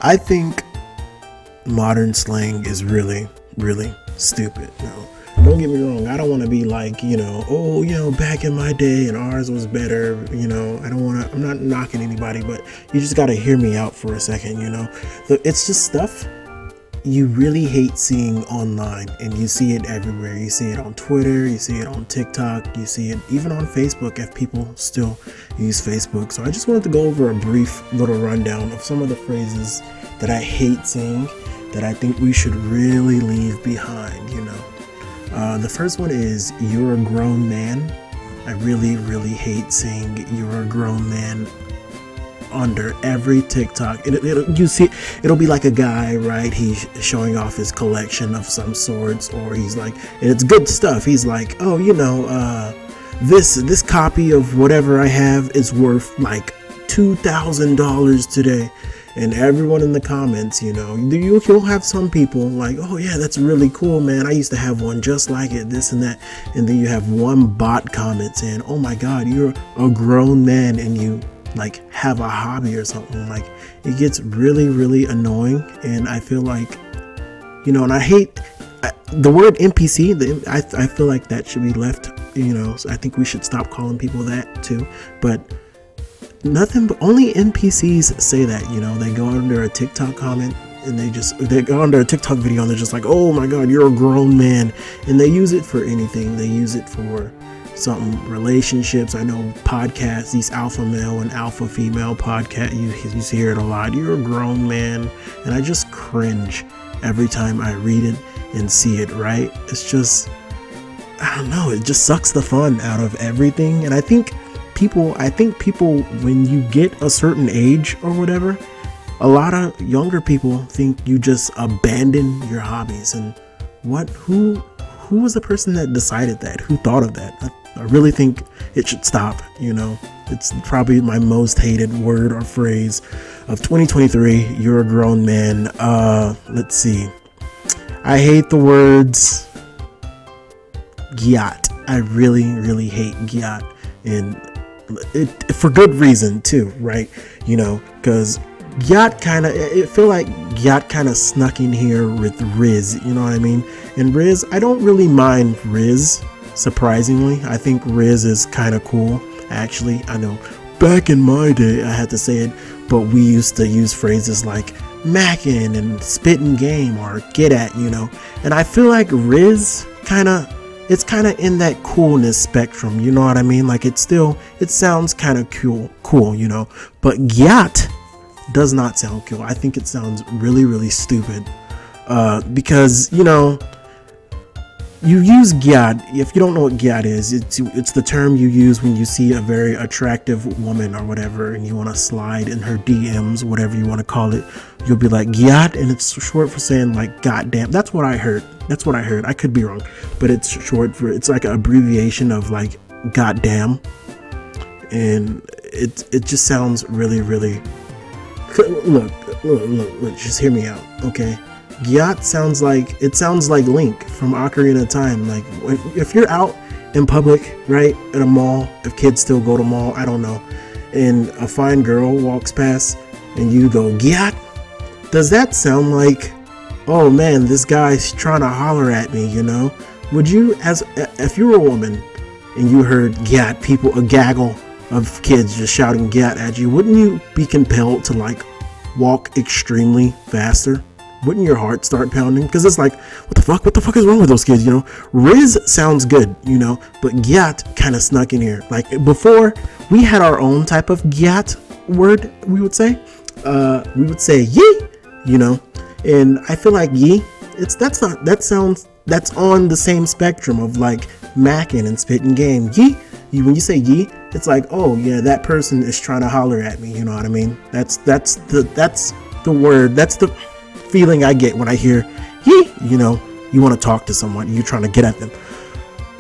I think modern slang is really, really stupid. No, don't get me wrong. I don't want to be like, back in my day and ours was better. I'm not knocking anybody, but you just got to hear me out for a second. It's just stuff you really hate seeing online, and you see it everywhere. You see it on Twitter, you see it on TikTok, you see it even on Facebook if people still use Facebook. So I just wanted to go over a brief little rundown of some of the phrases that I hate saying that I think we should really leave behind. The first one is "you're a grown man." I really, really hate saying "you're a grown man" under every TikTok. It'll be like a guy, right? He's showing off his collection of some sorts, or he's like, and it's good stuff. He's like, oh, this copy of whatever I have is worth like $2,000 today. And everyone in the comments, you'll have some people like, oh yeah, that's really cool, man. I used to have one just like it, this and that. And then you have one bot comment saying, oh my God, you're a grown man and you like have a hobby or something. Like, it gets really, really annoying. And I feel like, and I hate the word NPC. I feel like that should be left, so I think we should stop calling people that too. But nothing but only NPCs say that. They go under a TikTok comment and they go under a TikTok video and they're just like, oh my God, you're a grown man. And they use it for anything. They use it for something, relationships. I know podcasts, these alpha male and alpha female podcast, you hear it a lot. You're a grown man. And I just cringe every time I read it and see it, right? It's just, I don't know, it just sucks the fun out of everything. And I think people, when you get a certain age or whatever, a lot of younger people think you just abandon your hobbies. And who was the person that decided that? Who thought of that? I really think it should stop. It's probably my most hated word or phrase of 2023. You're a grown man. Let's see. I hate the words gyat. I really, really hate gyat. And it for good reason too, right? Because gyat I feel like gyat kind of snuck in here with Riz, you know what I mean? And Riz, I don't really mind Riz, surprisingly. I think Riz is kind of cool, actually. I know back in my day, I had to say it, but we used to use phrases like mackin' and spitting game or get at, and I feel like Riz it's kind of in that coolness spectrum, you know what I mean? Like, it sounds kind of cool, but gyat does not sound cool. I think it sounds really, really stupid, because, you use gyat. If you don't know what gyat is, it's the term you use when you see a very attractive woman or whatever, and you want to slide in her DMs, whatever you want to call it. You'll be like gyat, and it's short for saying like goddamn. That's what I heard. I could be wrong, but it's like an abbreviation of like goddamn, and it just sounds really, really. Look, just hear me out, okay? Gyat sounds like Link from Ocarina of Time. Like, if you're out in public, right, at a mall, if kids still go to mall, I don't know, and a fine girl walks past and you go gyat, does that sound like, oh man, this guy's trying to holler at me? Would you, if you were a woman and you heard gyat, a gaggle of kids just shouting gyat at you, wouldn't you be compelled to like walk extremely faster? Wouldn't your heart start pounding? Because it's like, what the fuck is wrong with those kids? Riz sounds good, but gyat kind of snuck in here. Like, before, we had our own type of gyat word. We would say yee, and I feel like yee, that's on the same spectrum of like macking and spitting game. Yee, when you say yee, it's like, oh yeah, that person is trying to holler at me. You know what I mean? That's the word. That's the feeling I get when I hear yee. You want to talk to someone, you're trying to get at them.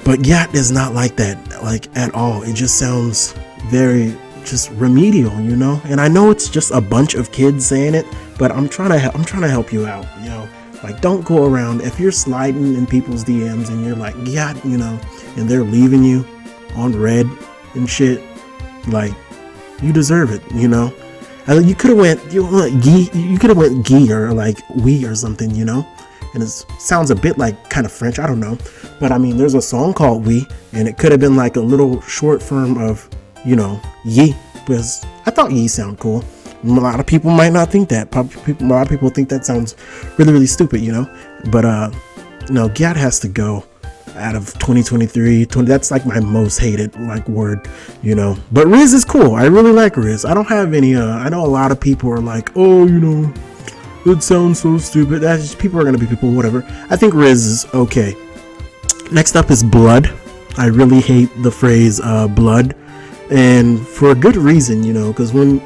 But gyat is not like that, like at all. It just sounds very just remedial, and I know it's just a bunch of kids saying it, but I'm trying to help you out, like, don't go around, if you're sliding in people's DMs and you're like gyat, and they're leaving you on red and shit, like, you deserve it, You could have went "gi" or like "we" or something, you know. And it sounds a bit like kind of French. I don't know, but I mean, there's a song called "We," and it could have been like a little short form of, you know, "ye," because I thought "ye" sound cool. A lot of people might not think that. A lot of people think that sounds really, really stupid, you know. But no, "gyat" has to go out of 2023. That's like my most hated like word, you know. But Riz is cool. I really like Riz. I don't have any. I know a lot of people are like, oh, you know, it sounds so stupid. That's just, people are gonna be people, whatever. I think Riz is okay. Next up is Blood. I really hate the phrase blood, and for a good reason, you know, because when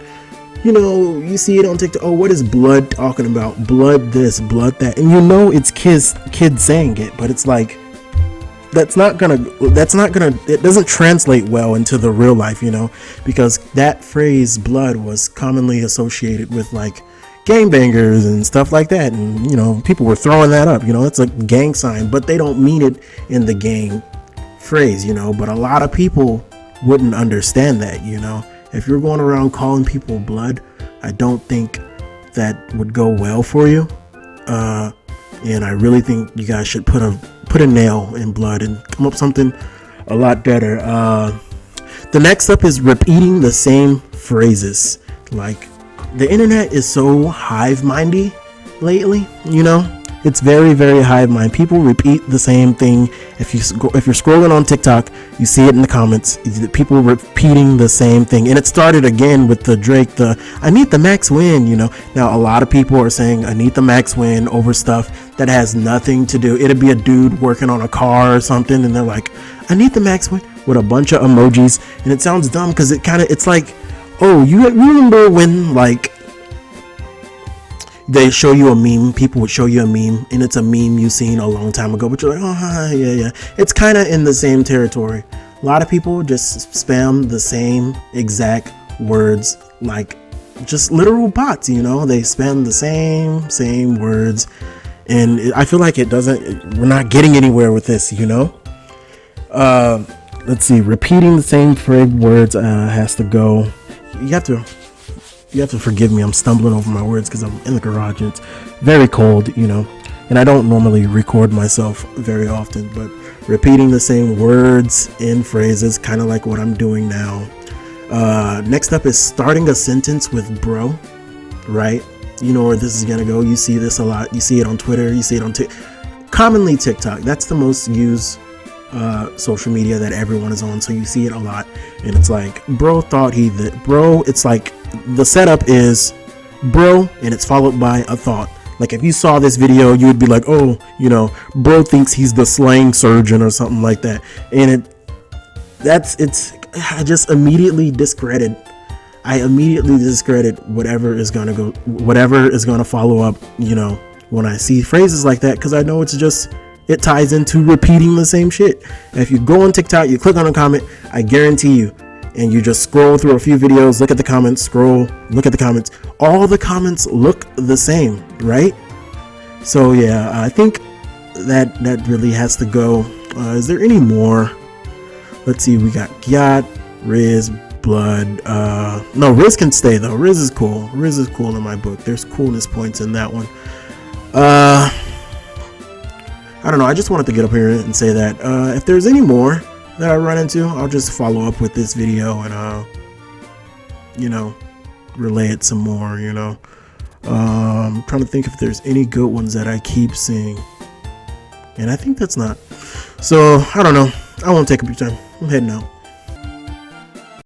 you know you see it on TikTok, oh, what is Blood talking about? Blood this, blood that, and you know it's kids saying it, but it's like it doesn't translate well into the real life, you know, because that phrase blood was commonly associated with like gangbangers and stuff like that, and you know people were throwing that up, you know, it's a gang sign, but they don't mean it in the gang phrase, you know. But a lot of people wouldn't understand that, you know. If you're going around calling people blood, I don't think that would go well for you, and I really think you guys should put a nail in blood and come up with something a lot better. The next up is repeating the same phrases. Like, the internet is so hive-mindy lately, you know. It's very, very hive mind. People repeat the same thing. If you're scrolling on TikTok, you see it in the comments. People repeating the same thing, and it started again with the Drake, "I need the max win." You know, now a lot of people are saying "I need the max win" over stuff that has nothing to do. It'd be a dude working on a car or something, and they're like, "I need the max win" with a bunch of emojis, and it sounds dumb because it's like, oh, you remember when like they show you a meme, people would show you a meme, and it's a meme you seen a long time ago, but you're like, oh, yeah. It's kind of in the same territory. A lot of people just spam the same exact words, like just literal bots, you know. They spam the same words, and I feel like we're not getting anywhere with this, you know. Let's see, repeating the same words has to go. You have to forgive me, I'm stumbling over my words because I'm in the garage and it's very cold, you know, and I don't normally record myself very often, but repeating the same words and phrases, kind of like what I'm doing now. Next up is starting a sentence with bro, right? You know where this is gonna go. You see this a lot. You see it on Twitter, you see it on commonly TikTok. That's the most used social media that everyone is on, so you see it a lot, and it's like, bro thought bro, it's like the setup is bro and it's followed by a thought. Like if you saw this video, you would be like, oh, you know, bro thinks he's the Slang Surgeon or something like that, and I just immediately discredit whatever is gonna follow up, you know, when I see phrases like that, because I know it ties into repeating the same shit. And if you go on TikTok, you click on a comment, I guarantee you, and you just scroll through a few videos, look at the comments, look at the comments, all the comments look the same, right? So yeah, I think that really has to go. Is there any more? Let's see, we got gyat, Riz, blood. No, Riz can stay though. Riz is cool. Riz is cool in my book. There's coolness points in that one. I don't know. I just wanted to get up here and say that if there's any more that I run into, I'll just follow up with this video and you know, relay it some more, you know. I'm trying to think if there's any good ones that I keep seeing, and I think that's not. So I don't know. I won't take up your time. I'm heading out.